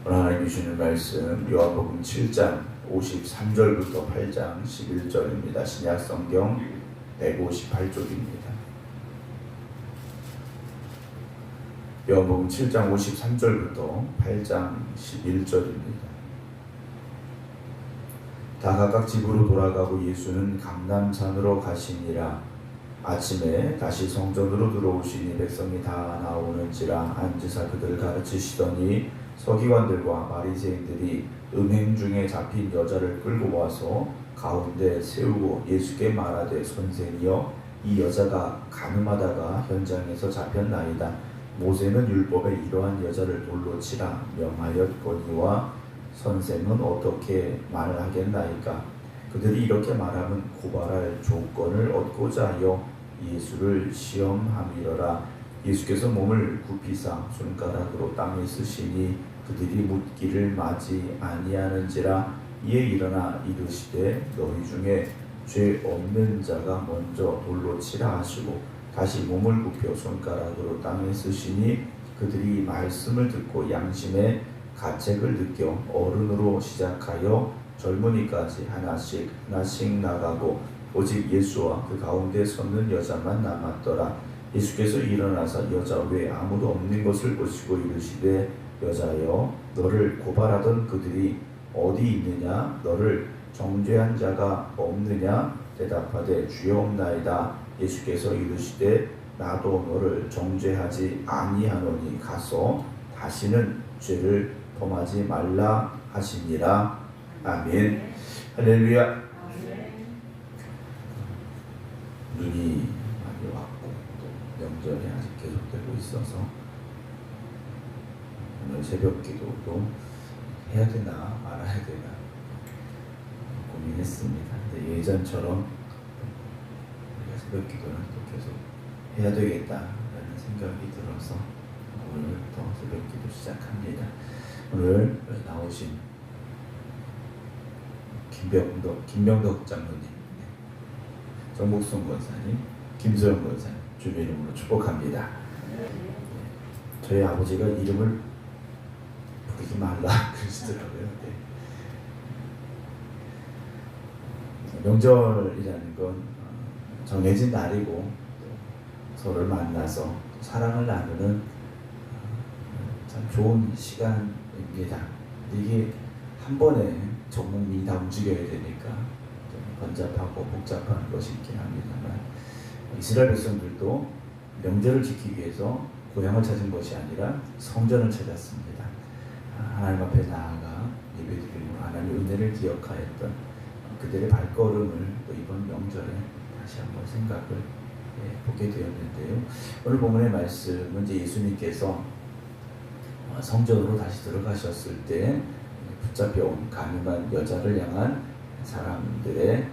오늘 하나님 주시는 말씀 요한복음 7장 53절부터 8장 11절입니다. 신약 성경 158쪽입니다. 요한복음 7장 53절부터 8장 11절입니다. 다 각각 집으로 돌아가고 예수는 감람산으로 가시니라. 아침에 다시 성전으로 들어오시니 백성이 다 나오는지라 앉으사 그들을 가르치시더니 서기관들과 바리새인들이 음행 중에 잡힌 여자를 끌고 와서 가운데 세우고 예수께 말하되 선생이여 이 여자가 간음하다가 현장에서 잡혔나이다. 모세는 율법에 이러한 여자를 돌로 치라 명하였거니와 선생은 어떻게 말하겠나이까. 그들이 이렇게 말하면 고발할 조건을 얻고자 하여 예수를 시험함이러라. 예수께서 몸을 굽히사 손가락으로 땅에 쓰시니 그들이 묻기를 마지 아니하는지라. 이에 일어나 이르시되 너희 중에 죄 없는 자가 먼저 돌로 치라 하시고 다시 몸을 굽혀 손가락으로 땅에 쓰시니 그들이 말씀을 듣고 양심의 가책을 느껴 어른으로 시작하여 젊은이까지 하나씩 나가고 오직 예수와 그 가운데 섰는 여자만 남았더라. 예수께서 일어나서 여자 외에 아무도 없는 것을 보시고 이르시되 여자여 너를 고발하던 그들이 어디 있느냐. 너를 정죄한 자가 없느냐. 대답하되 주여 없나이다. 예수께서 이르시되 나도 너를 정죄하지 아니하노니 가서 다시는 죄를 범하지 말라 하시니라. 아멘. 할렐루야. 눈이 많이 왔고 또 명절이 아직 계속되고 있어서 오늘 새벽 기도도 해야 되나 말아야 되나 고민했습니다. 근데 예전처럼 우리가 새벽 기도는 또 계속 해야 되겠다라는 생각이 들어서 오늘부터 새벽 기도 시작합니다. 오늘 나오신 김병덕 장로님, 정복순 권사님, 김소영 권사님 주의 이름으로 축복합니다. 저희 아버지가 이름을 부르지 말라 그러시더라고요. 명절이라는 건 정해진 날이고 서로를 만나서 사랑을 나누는 참 좋은 시간입니다. 이게 한 번에 전 국민이 다 움직여야 되니까 번잡하고 복잡한 것이 있긴 합니다만 이스라엘 백성들도 명절을 지키기 위해서 고향을 찾은 것이 아니라 성전을 찾았습니다. 하나님 앞에 나아가 예배드리고 하나님의 은혜를 기억하였던 그들의 발걸음을 또 이번 명절에 다시 한번 생각을 보게 되었는데요. 오늘 본문의 말씀은 이제 예수님께서 성전으로 다시 들어가셨을 때 붙잡혀온 간음한 여자를 향한 사람들의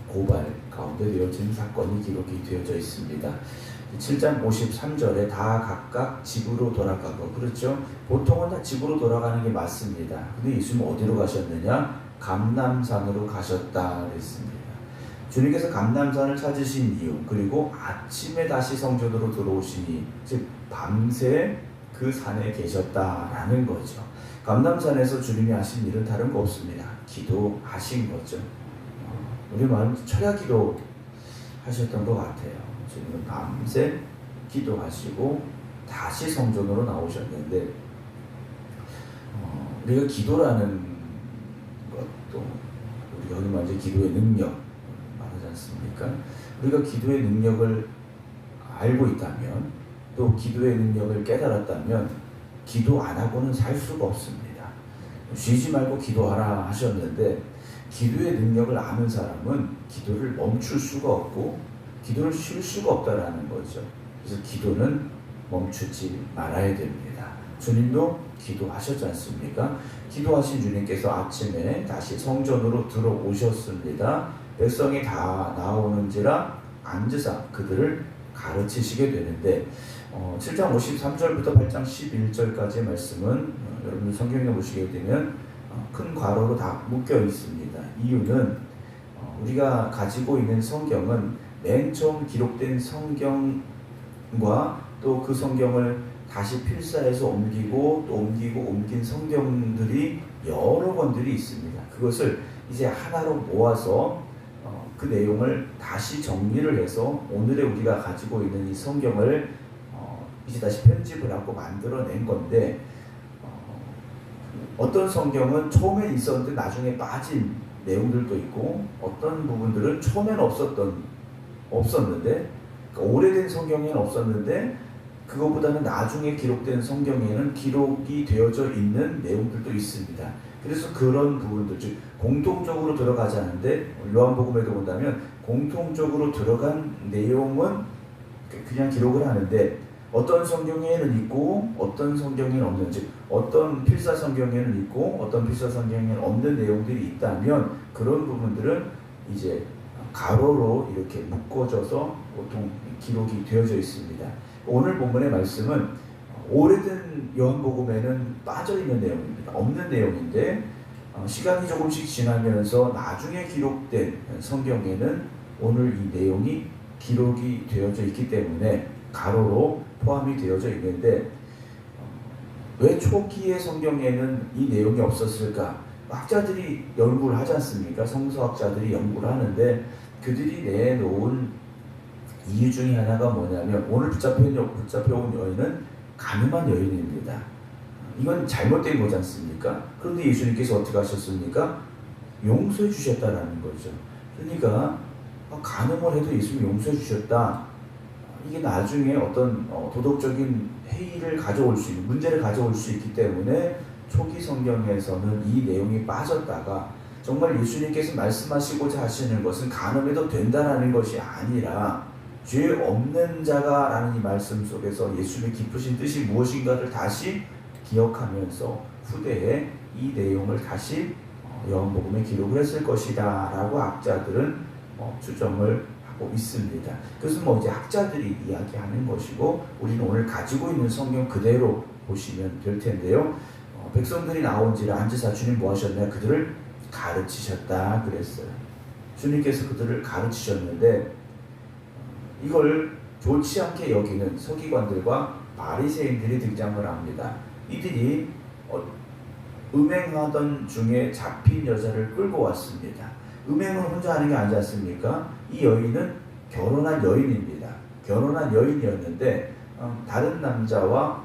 고발 가운데 되어진 사건이 기록이 되어져 있습니다. 7장 53절에 다 각각 집으로 돌아가고, 그렇죠? 보통은 다 집으로 돌아가는 게 맞습니다. 근데 예수님은 어디로 가셨느냐? 감람산으로 가셨다 그랬습니다. 주님께서 감람산을 찾으신 이유, 그리고 아침에 다시 성전으로 들어오시니, 즉 밤새 그 산에 계셨다라는 거죠. 감람산에서 주님이 하신 일은 다른 거 없습니다. 기도하신 거죠. 우리 마음 철야 기도 하셨던 것 같아요. 주님은 밤새 기도하시고 다시 성전으로 나오셨는데, 우리가 기도라는 것도 우리가 흔히 말하는 기도의 능력 말하지 않습니까? 우리가 기도의 능력을 알고 있다면, 또 기도의 능력을 깨달았다면 기도 안 하고는 살 수가 없습니다. 쉬지 말고 기도하라 하셨는데, 기도의 능력을 아는 사람은 기도를 멈출 수가 없고 기도를 쉴 수가 없다라는 거죠. 그래서 기도는 멈추지 말아야 됩니다. 주님도 기도하셨지 않습니까? 기도하신 주님께서 아침에 다시 성전으로 들어오셨습니다. 백성이 다 나오는지라 앉으사 그들을 가르치시게 되는데, 7장 53절부터 8장 11절까지의 말씀은 여러분들 성경에 보시게 되면 큰 괄호로 다 묶여 있습니다. 이유는 우리가 가지고 있는 성경은 맨 처음 기록된 성경과 또 그 성경을 다시 필사해서 옮기고 또 옮긴 성경들이 여러 권들이 있습니다. 그것을 이제 하나로 모아서 그 내용을 다시 정리를 해서 오늘의 우리가 가지고 있는 이 성경을 이제 다시 편집을 하고 만들어낸 건데, 어떤 성경은 처음에 있었는데 나중에 빠진 내용들도 있고, 어떤 부분들은 처음에는 없었는데 그러니까 오래된 성경에는 없었는데 그거보다는 나중에 기록된 성경에는 기록이 되어져 있는 내용들도 있습니다. 그래서 그런 부분들, 즉 공통적으로 들어가지 않는데, 요한복음에도 본다면 공통적으로 들어간 내용은 그냥 기록을 하는데 어떤 성경에는 있고 어떤 성경에는 없는, 즉 어떤 필사 성경에는 있고 어떤 필사 성경에는 없는 내용들이 있다면 그런 부분들은 이제 가로로 이렇게 묶어져서 보통 기록이 되어져 있습니다. 오늘 본문의 말씀은 오래된 요한복음에는 빠져있는 내용입니다. 없는 내용인데 시간이 조금씩 지나면서 나중에 기록된 성경에는 오늘 이 내용이 기록이 되어져 있기 때문에 가로로 포함이 되어져 있는데, 왜 초기의 성경에는 이 내용이 없었을까? 학자들이 연구를 하지 않습니까? 성서학자들이 연구를 하는데 그들이 내놓은 이유 중에 하나가 뭐냐면, 오늘 붙잡혀온 여인은 가늠한 여인입니다. 이건 잘못된 거지 않습니까? 그런데 예수님께서 어떻게 하셨습니까? 용서해 주셨다라는 거죠. 그러니까 간음을 해도 예수님이 용서해 주셨다. 이게 나중에 어떤 도덕적인 해이를 가져올 수 있는, 문제를 가져올 수 있기 때문에 초기 성경에서는 이 내용이 빠졌다가, 정말 예수님께서 말씀하시고자 하시는 것은 간음해도 된다라는 것이 아니라 죄 없는 자가 라는 이 말씀 속에서 예수님의 깊으신 뜻이 무엇인가를 다시 기억하면서 후대에 이 내용을 다시 요한복음에 기록을 했을 것이다 라고 학자들은 추정을 하고 있습니다. 그것은 이제 학자들이 이야기하는 것이고, 우리는 오늘 가지고 있는 성경 그대로 보시면 될 텐데요. 백성들이 나온지라 앉으사 주님 뭐 하셨나요? 그들을 가르치셨다 그랬어요. 주님께서 그들을 가르치셨는데 이걸 좋지 않게 여기는 서기관들과 바리새인들이 등장을 합니다. 이들이 음행하던 중에 잡힌 여자를 끌고 왔습니다. 음행은 혼자 하는 게 아니지 않습니까? 이 여인은 결혼한 여인입니다. 결혼한 여인이었는데 다른 남자와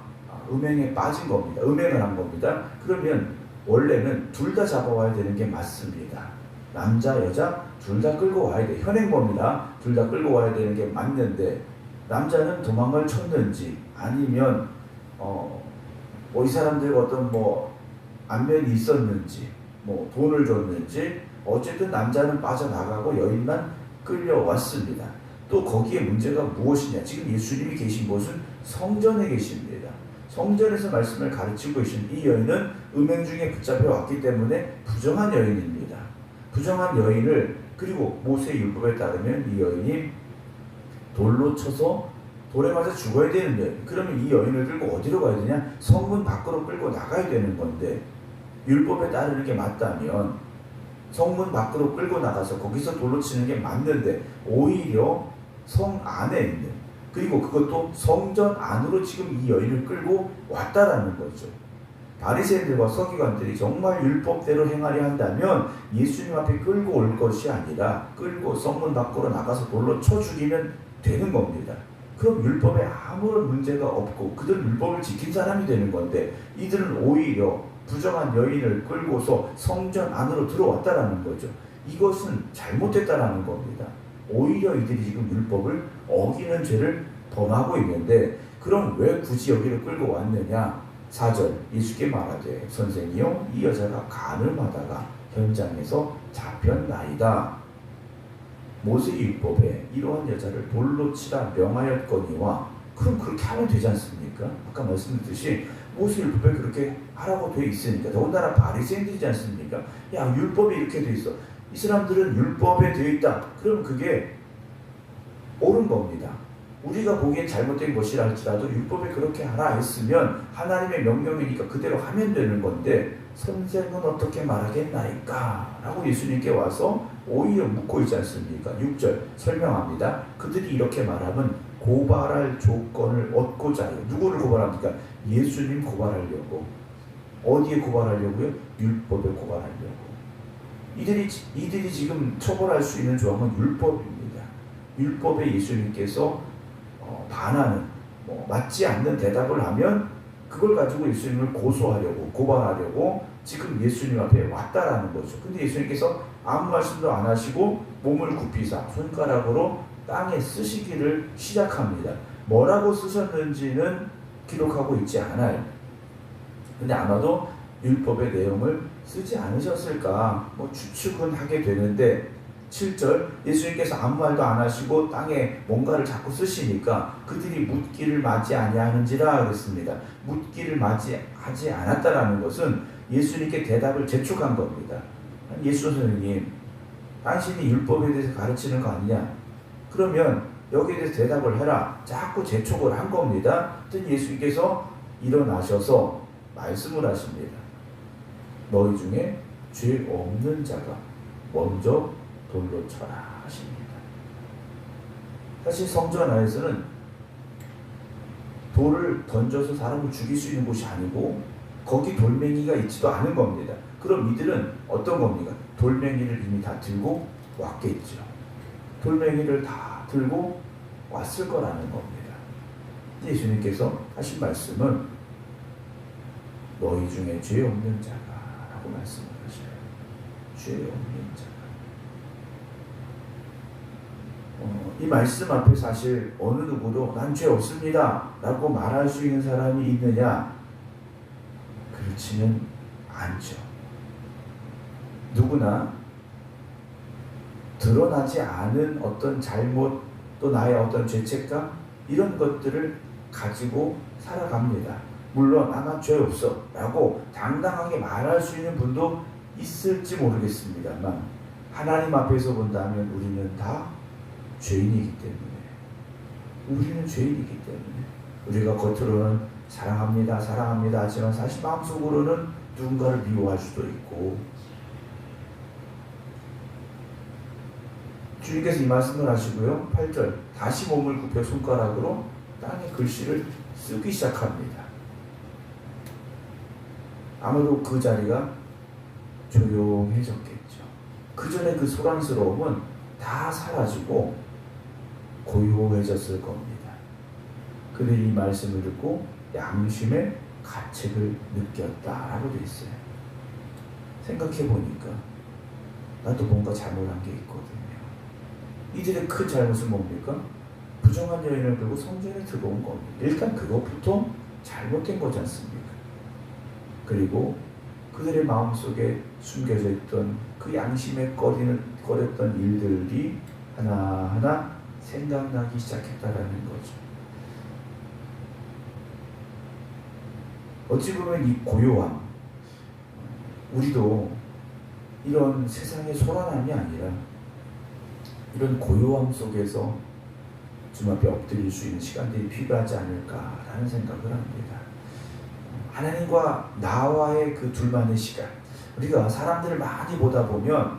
음행에 빠진 겁니다. 음행을 한 겁니다. 그러면 원래는 둘 다 잡아와야 되는 게 맞습니다. 남자, 여자 둘 다 끌고 와야 돼. 현행범이라 둘 다 끌고 와야 되는 게 맞는데, 남자는 도망을 쳤는지 아니면 이 사람들과 어떤 안면이 있었는지 돈을 줬는지, 어쨌든 남자는 빠져나가고 여인만 끌려왔습니다. 또 거기에 문제가 무엇이냐? 지금 예수님이 계신 곳은 성전에 계십니다. 성전에서 말씀을 가르치고 계신 이 여인은 음행 중에 붙잡혀 왔기 때문에 부정한 여인입니다. 부정한 여인을, 그리고 모세 율법에 따르면 이 여인이 돌로 쳐서 돌에 맞아 죽어야 되는데, 그러면 이 여인을 끌고 어디로 가야 되냐? 성문 밖으로 끌고 나가야 되는 건데, 율법에 따르는 게 맞다면 성문 밖으로 끌고 나가서 거기서 돌로 치는 게 맞는데, 오히려 성 안에 있는, 그리고 그것도 성전 안으로 지금 이 여인을 끌고 왔다라는 거죠. 바리새인들과 서기관들이 정말 율법대로 행하려 한다면 예수님 앞에 끌고 올 것이 아니라 끌고 성문 밖으로 나가서 돌로 쳐 죽이면 되는 겁니다. 그럼 율법에 아무런 문제가 없고 그들은 율법을 지킨 사람이 되는 건데, 이들은 오히려 부정한 여인을 끌고서 성전 안으로 들어왔다라는 거죠. 이것은 잘못했다라는 겁니다. 오히려 이들이 지금 율법을 어기는 죄를 범하고 있는데, 그럼 왜 굳이 여기를 끌고 왔느냐? 4절 예수께 말하되 선생이여 이 여자가 간음하다가 현장에서 잡혔나이다. 모세율법에 이러한 여자를 돌로 치라 명하였거니와, 그럼 그렇게 하면 되지 않습니까? 아까 말씀드렸듯이 모세율법에 그렇게 하라고 되어 있으니까. 더군다나 바리새인들이지 않습니까? 야, 율법에 이렇게 되어 있어. 이 사람들은 율법에 되어 있다. 그럼 그게 옳은 겁니다. 우리가 보기엔 잘못된 것이라 할지라도 율법에 그렇게 하라 했으면 하나님의 명령이니까 그대로 하면 되는 건데, 선생은 어떻게 말하겠나이까? 라고 예수님께 와서 오히려 묻고 있지 않습니까? 6절 설명합니다. 그들이 이렇게 말하면 고발할 조건을 얻고자 해요. 누구를 고발합니까? 예수님 고발하려고. 어디에 고발하려고요? 율법에 고발하려고. 이들이 지금 처벌할 수 있는 조항은 율법입니다. 율법에 예수님께서 반하는, 맞지 않는 대답을 하면 그걸 가지고 예수님을 고소하려고, 고발하려고 지금 예수님 앞에 왔다라는 거죠. 근데 예수님께서 아무 말씀도 안 하시고 몸을 굽히사 손가락으로 땅에 쓰시기를 시작합니다. 뭐라고 쓰셨는지는 기록하고 있지 않아요. 근데 아마도 율법의 내용을 쓰지 않으셨을까 추측은 하게 되는데, 7절 예수님께서 아무 말도 안 하시고 땅에 뭔가를 자꾸 쓰시니까 그들이 묻기를 맞이 아니하는지라 그랬습니다. 묻기를 맞이하지 않았다라는 것은 예수님께 대답을 재촉한 겁니다. 예수 선생님, 당신이 율법에 대해서 가르치는 거 아니냐? 그러면 여기에 대해서 대답을 해라. 자꾸 재촉을 한 겁니다. 그랬더니 예수님께서 일어나셔서 말씀을 하십니다. 너희 중에 죄 없는 자가 먼저 돌로 쳐라 하십니다. 사실 성전 안에서는 돌을 던져서 사람을 죽일 수 있는 곳이 아니고 거기 돌멩이가 있지도 않은 겁니다. 그럼 이들은 어떤 겁니까? 돌멩이를 이미 다 들고 왔겠죠. 돌멩이를 다 들고 왔을 거라는 겁니다. 예수님께서 하신 말씀은 너희 중에 죄 없는 자가 라고 말씀을 하셔요. 죄 없는 자가. 이 말씀 앞에 사실 어느 누구도 난 죄 없습니다 라고 말할 수 있는 사람이 있느냐? 그렇지는 않죠. 누구나 드러나지 않은 어떤 잘못, 또 나의 어떤 죄책감, 이런 것들을 가지고 살아갑니다. 물론 난 죄 없어 라고 당당하게 말할 수 있는 분도 있을지 모르겠습니다만, 하나님 앞에서 본다면 우리는 다 죄인이기 때문에, 우리는 죄인이기 때문에 우리가 겉으로는 사랑합니다 하지만 사실 마음속으로는 누군가를 미워할 수도 있고, 주님께서 이 말씀을 하시고요. 8절 다시 몸을 굽혀 손가락으로 땅에 글씨를 쓰기 시작합니다. 아마도 그 자리가 조용해졌겠죠. 그 전에 그 소란스러움은 다 사라지고 고요해졌을 겁니다. 그들이 이 말씀을 듣고 양심의 가책을 느꼈다라고 되어 있어요. 생각해 보니까 나도 뭔가 잘못한 게 있거든요. 이들의 큰 잘못은 뭡니까? 부정한 여인을 들고 성전에 들어온 겁니다. 일단 그것부터 잘못된 거지 않습니까? 그리고 그들의 마음속에 숨겨져 있던 그 양심에 꺼렸던 일들이 하나하나 생각나기 시작했다라는 거죠. 어찌 보면 이 고요함, 우리도 이런 세상의 소란함이 아니라 이런 고요함 속에서 주님 앞에 엎드릴 수 있는 시간들이 필요하지 않을까라는 생각을 합니다. 하나님과 나와의 그 둘만의 시간, 우리가 사람들을 많이 보다 보면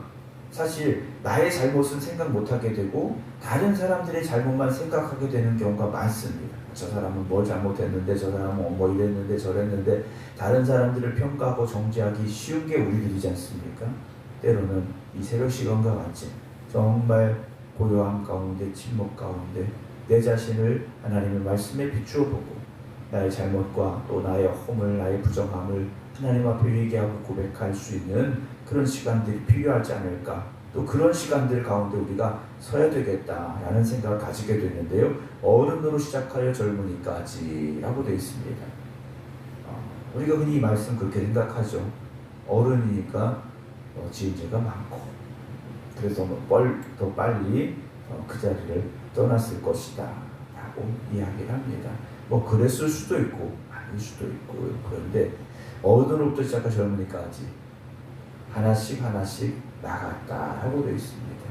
사실 나의 잘못은 생각 못하게 되고 다른 사람들의 잘못만 생각하게 되는 경우가 많습니다. 저 사람은 뭘 잘못했는데, 저 사람은 뭐 이랬는데 저랬는데, 다른 사람들을 평가하고 정죄하기 쉬운 게 우리들이지 않습니까? 때로는 이 새벽 시간과 같이 정말 고요함 가운데, 침묵 가운데 내 자신을 하나님의 말씀에 비추어 보고 나의 잘못과 또 나의 허물, 나의 부정함을 하나님 앞에 회개하고 고백할 수 있는 그런 시간들이 필요하지 않을까. 또 그런 시간들 가운데 우리가 서야 되겠다라는 생각을 가지게 되는데요. 어른으로 시작하여 젊은이까지 라고 되어 있습니다. 우리가 흔히 이 말씀 그렇게 생각하죠. 어른이니까 지은 죄가 많고 그래서 더 빨리 그 자리를 떠났을 것이다 라고 이야기를 합니다. 그랬을 수도 있고 아닐 수도 있고, 그런데 어른으로부터 시작해 젊은이까지 하나씩 나갔다라고 되어 있습니다.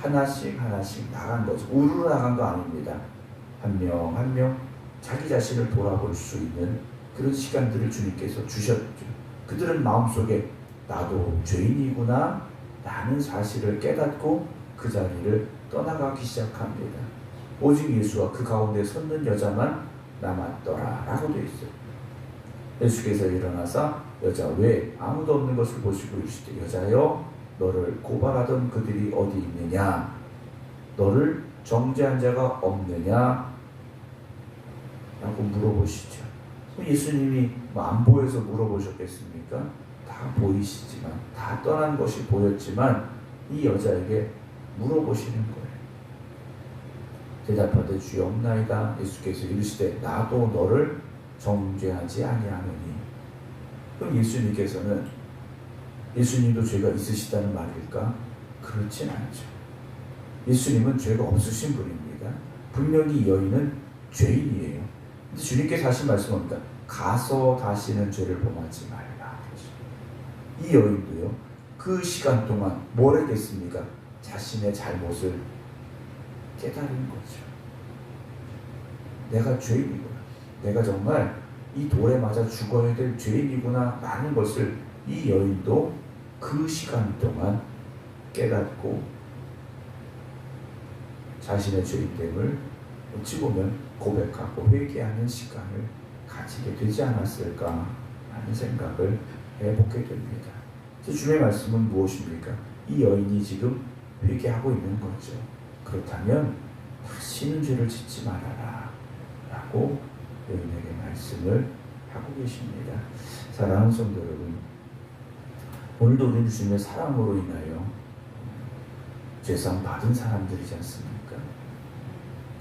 하나씩 나간 거죠. 우르르 나간 거 아닙니다. 한 명 한 명 자기 자신을 돌아볼 수 있는 그런 시간들을 주님께서 주셨죠. 그들은 마음속에 나도 죄인이구나 라는 사실을 깨닫고 그 자리를 떠나가기 시작합니다. 오직 예수와 그 가운데 섰는 여자만 남았더라 라고 되어 있어요. 예수께서 일어나사 여자 외에 아무도 없는 것을 보시고 이르시되 여자여 너를 고발하던 그들이 어디 있느냐 너를 정죄한 자가 없느냐 라고 물어보시죠. 예수님이 안 보여서 물어보셨겠습니까? 다 보이시지만 다 떠난 것이 보였지만 이 여자에게 물어보시는 거예요. 대답하되 주여 없나이다. 예수께서 이르시되 나도 너를 정죄하지 아니하노니. 그럼 예수님도 죄가 있으시다는 말일까? 그렇진 않죠. 예수님은 죄가 없으신 분입니다. 분명히 이 여인은 죄인이에요. 근데 주님께서 하신 말씀입니다. 가서 다시는 죄를 범하지 말라. 이 여인도요. 그 시간 동안 뭘 했겠습니까? 자신의 잘못을 깨달은 거죠. 내가 죄인이구나. 내가 정말 이 돌에 맞아 죽어야 될 죄인이구나 라는 것을 이 여인도 그 시간 동안 깨닫고 자신의 죄인됨을 어찌 보면 고백하고 회개하는 시간을 가지게 되지 않았을까 하는 생각을 해보게 됩니다. 주님의 말씀은 무엇입니까? 이 여인이 지금 회개하고 있는 거죠. 그렇다면 다시는 죄를 짓지 말아라 라고 여인에게 말씀을 하고 계십니다. 사랑하는 성도 여러분, 오늘도 우리는 주님의 사랑으로 인하여 죄상 받은 사람들이지 않습니까?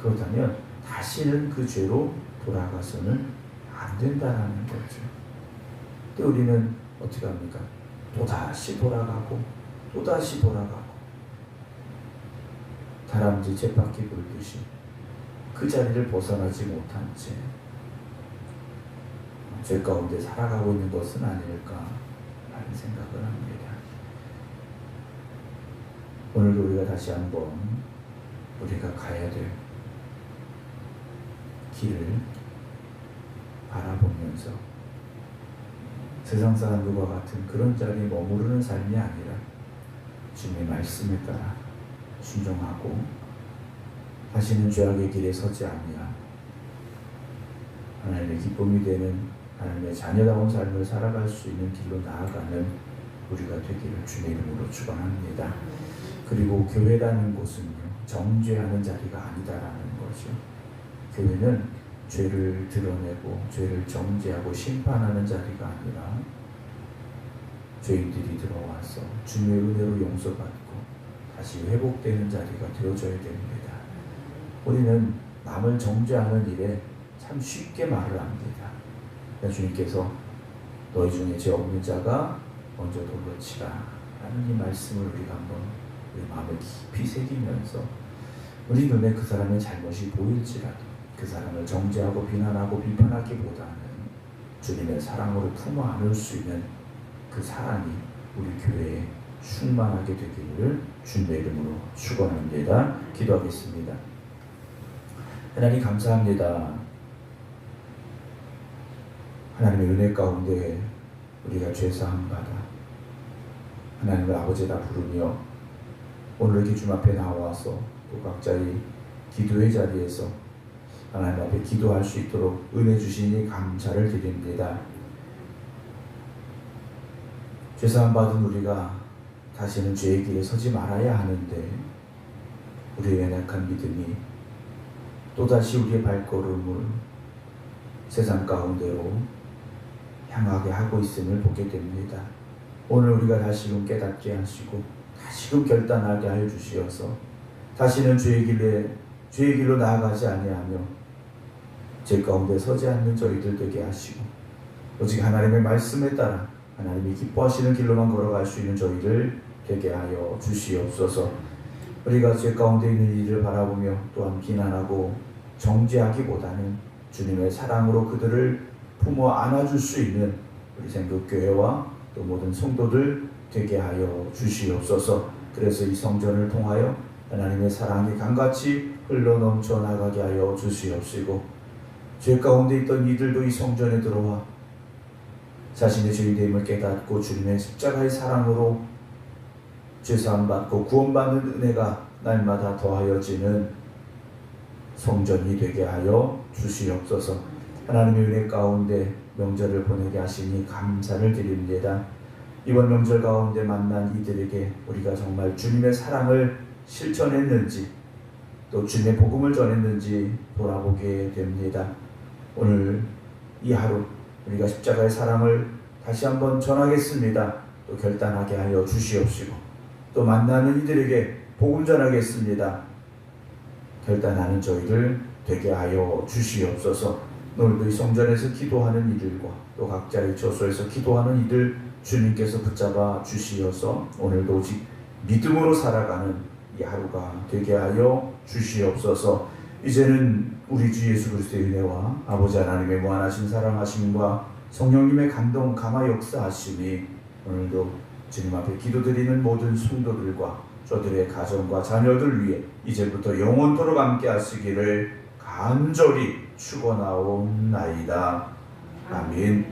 그렇다면 다시는 그 죄로 돌아가서는 안 된다는 거죠. 근데 우리는 어떻게 합니까? 또다시 돌아가고 또다시 돌아가고 다람쥐 쳇바퀴 돌듯이 그 자리를 벗어나지 못한 채 죄 가운데 살아가고 있는 것은 아닐까 하는 생각을 합니다. 오늘도 우리가 다시 한번 우리가 가야 될 길을 바라보면서 세상 사람들과 같은 그런 자리에 머무르는 삶이 아니라 주님의 말씀에 따라 순종하고 다시는 죄악의 길에 서지 아니하고 하나님의 기쁨이 되는 하나님의 자녀다운 삶을 살아갈 수 있는 길로 나아가는 우리가 되기를 주님의 이름으로 축원합니다. 그리고 교회라는 곳은요, 정죄하는 자리가 아니다라는 거죠. 교회는 죄를 드러내고 죄를 정죄하고 심판하는 자리가 아니라 죄인들이 들어와서 주님의 은혜로 용서받고 다시 회복되는 자리가 되어져야 됩니다. 우리는 남을 정죄하는 일에 참 쉽게 말을 합니다. 주님께서 너희 중에 죄 없는 자가 먼저 돌로 치라 라는 이 말씀을 우리가 한번 우리 마음에 깊이 새기면서 우리 눈에 그 사람의 잘못이 보일지라도 그 사람을 정죄하고 비난하고 비판하기보다는 주님의 사랑으로 품어 안을 수 있는 그 사랑이 우리 교회에 충만하게 되기를 주님의 이름으로 축원합니다. 기도하겠습니다. 하나님 감사합니다. 하나님의 은혜 가운데 우리가 죄사함 받아 하나님을 아버지라 부르며 오늘 이렇게 주님 앞에 나와서 또 각자의 기도의 자리에서 하나님 앞에 기도할 수 있도록 은혜 주시니 감사를 드립니다. 죄사함 받은 우리가 다시는 죄의 길에 서지 말아야 하는데 우리의 연약한 믿음이 또다시 우리의 발걸음을 세상 가운데로 향하게 하고 있음을 보게 됩니다. 오늘 우리가 다시금 깨닫게 하시고 다시금 결단하게 하여 주시어서 다시는 죄의 길로 나아가지 아니하며 죄 가운데 서지 않는 저희들 되게 하시고 오직 하나님의 말씀에 따라 하나님이 기뻐하시는 길로만 걸어갈 수 있는 저희들 되게 하여 주시옵소서. 우리가 죄 가운데 있는 이들을 바라보며 또한 비난하고 정죄하기보다는 주님의 사랑으로 그들을 품어 안아줄 수 있는 우리 생각교회와 또 모든 성도들 되게 하여 주시옵소서. 그래서 이 성전을 통하여 하나님의 사랑이 강같이 흘러넘쳐 나가게 하여 주시옵시고 죄 가운데 있던 이들도 이 성전에 들어와 자신의 죄인됨을 깨닫고 주님의 십자가의 사랑으로 죄사함 받고 구원받는 은혜가 날마다 더하여지는 성전이 되게 하여 주시옵소서. 하나님의 은혜 가운데 명절을 보내게 하시니 감사를 드립니다. 이번 명절 가운데 만난 이들에게 우리가 정말 주님의 사랑을 실천했는지 또 주님의 복음을 전했는지 돌아보게 됩니다. 오늘 이 하루 우리가 십자가의 사랑을 다시 한번 전하겠습니다. 또 결단하게 하여 주시옵시고 또 만나는 이들에게 복음 전하겠습니다. 결단하는 저희들 되게 하여 주시옵소서. 오늘도 이 성전에서 기도하는 이들과 또 각자의 처소에서 기도하는 이들 주님께서 붙잡아 주시어서 오늘도 오직 믿음으로 살아가는 이 하루가 되게 하여 주시옵소서. 이제는 우리 주 예수 그리스도의 은혜와 아버지 하나님의 무한하신 사랑하심과 성령님의 감동 감화 역사하심이 오늘도 주님 앞에 기도드리는 모든 성도들과 저들의 가정과 자녀들 위해 이제부터 영원토록 함께 하시기를 간절히 축원하옵나이다. 아멘.